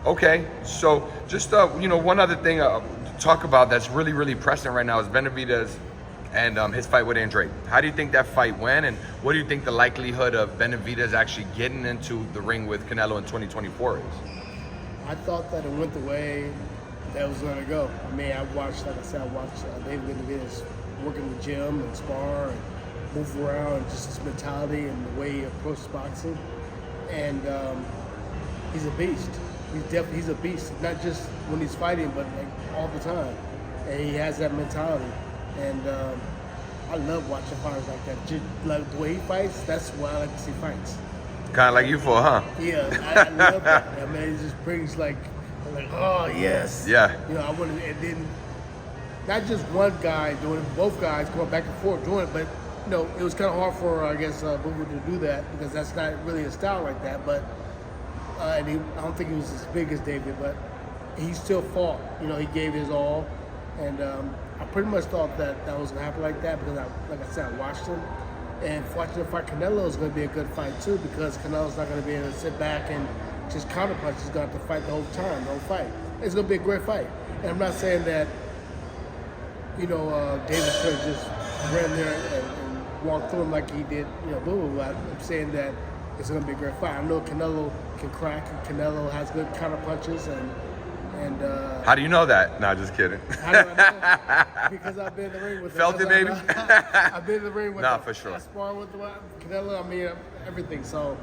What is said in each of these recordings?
Okay, so just one other thing to talk about that's really pressing right now is Benavidez and his fight with Andrade. How do you think that fight went, and what do you think the likelihood of Benavidez actually getting into the ring with Canelo in 2024 is? I thought that it went the way that was going to go. I mean, I watched David Benavidez work in the gym and spar and move around, and just his mentality and the way he approaches boxing. And he's a beast. He's a beast, not just when he's fighting, but like all the time. And he has that mentality. And I love watching fighters like that. Just like the way he fights, that's why I like to see fights. Kind of like you for, huh? Yeah, I love that. I mean, it just brings like, oh yes. Yeah. I wanted, and then not just one guy doing it, both guys going back and forth doing it, but it was kind of hard for I guess Booker to do that because that's not really a style like that. But I don't think he was as big as David, but he still fought. He gave his all, and I pretty much thought that was gonna happen like that because like I said, I watched him. And watching him fight Canelo is going to be a good fight too because Canelo's not going to be able to sit back and just counterpunch. He's going to have to fight the whole time, the whole fight. It's going to be a great fight. And I'm not saying that, David could have just ran there and walked through him like he did, I'm saying that it's going to be a great fight. I know Canelo can crack, and Canelo has good counterpunches, and how do you know that? No, just kidding. How do I know? Because I've been in the ring with him. Felt it, baby? I've been in the ring with him. Nah, for sure. I spar with Canelo, I mean, everything. So,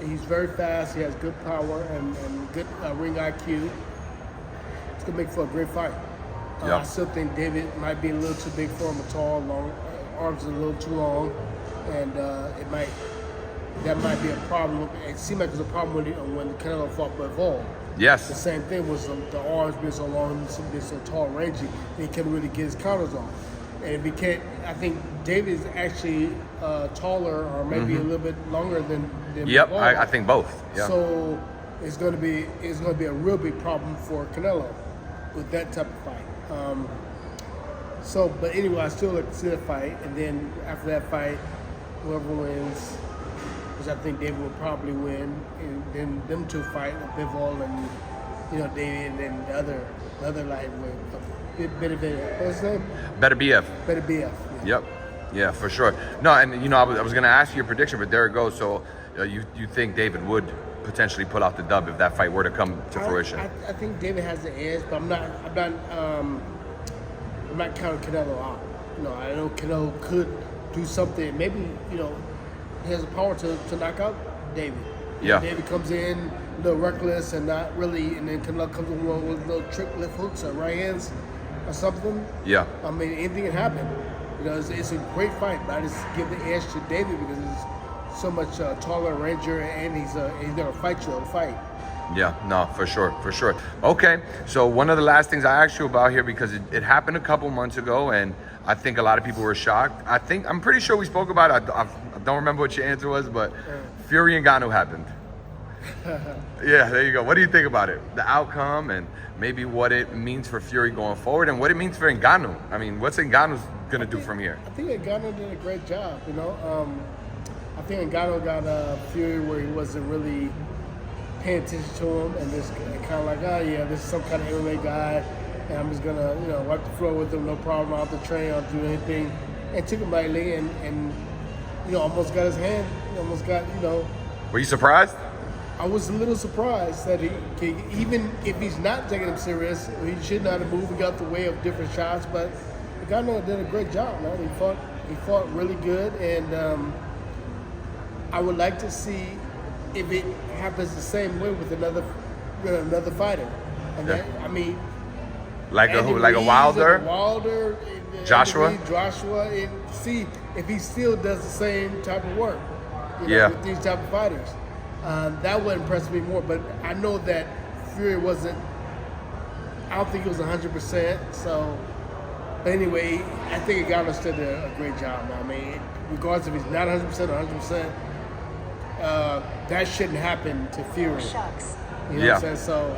he's very fast. He has good power and good ring IQ. It's going to make for a great fight. Yep. I still think David might be a little too big for him, tall, long, arms are a little too long, and that might be a problem. It seemed like it was a problem when Canelo fought Bivol. Yes. The same thing was the arms being so long and being so tall and rangy, he couldn't really get his counters on. And if he can't, I think David is actually taller or maybe a little bit longer than Yep, Bivol. I think both. Yeah. So it's going to be a real big problem for Canelo with that type of fight. But anyway, I still like to see the fight, and then after that fight, whoever wins, which I think David will probably win, and then them two fight, Bivol and David, and then the other lightweight, Benavidez. What's his name? Benavidez. Benavidez. Yeah. Yep. Yeah, for sure. No, and I was going to ask you your prediction, but there it goes. So you think David would potentially pull out the dub if that fight were to come to fruition? I think David has the edge, but I'm not counting Canelo out. I know Canelo could do something. Maybe he has the power to knock out David. Yeah. David comes in a little reckless and not really, and then Canelo comes in with little trick left hooks or right hands or something. Yeah. I mean, anything can happen. It's a great fight, but I just give the edge to David because he's so much taller and rangier, and he's gonna fight you on the fight. Yeah, no, for sure. Okay, so one of the last things I asked you about here, because it happened a couple months ago, and I think a lot of people were shocked. I'm pretty sure we spoke about it. I don't remember what your answer was, but Fury and Ngannou happened. Yeah, there you go. What do you think about it? The outcome, and maybe what it means for Fury going forward, and what it means for Ngannou. I mean, what's Ngannou's gonna do from here? I think Ngannou did a great job. I think Ngannou got Fury where he wasn't really paying attention to him, and just kind of like, oh yeah, this is some kind of MMA guy, and I'm just gonna wipe the floor with him, no problem. I don't have to train, I don't do anything, and took him lightly, and almost got his hand, almost got Were you surprised? I was a little surprised that even if he's not taking him serious, he should not have moved. He got the way of different shots, but Ngannou did a great job, man. He fought really good, and I would like to see if it happens the same way with another fighter. And Yeah. that, I mean, Like Andy a Ruiz Wilder? Joshua? Andy Ruiz, Joshua, and see if he still does the same type of work. With these type of fighters. That would impress me more, but I know that Fury wasn't. I don't think it was 100%. So, but anyway, I think Ngannou still did a great job. I mean, regardless if he's not 100% or 100%, that shouldn't happen to Fury. Shucks. You know what I'm saying? So,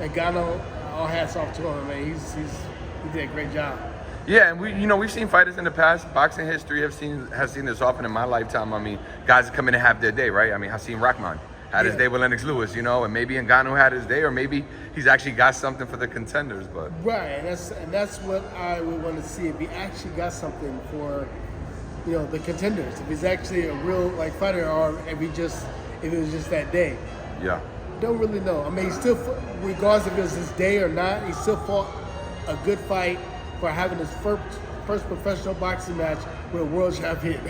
Ngannou, all hats off to him. I mean, he did a great job. Yeah, and we've seen fighters in the past. Boxing history has seen this often in my lifetime. I mean, guys come in and have their day, right? I mean, I've seen Rahman. had his day with Lennox Lewis, you know, and maybe Ngannou had his day, or maybe he's actually got something for the contenders. But right, and that's what I would want to see, if he actually got something for, you know, the contenders. If he's actually a real like fighter, or if it was just that day. yeah, Don't really know. I mean, he still, regardless if it was his day or not, he still fought a good fight for having his first professional boxing match with a world champion.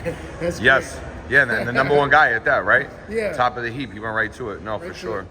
That's yes, great. yeah, and the number one guy at that, right? Yeah. Top of the heap. He went right to it. No, Right for to sure. it.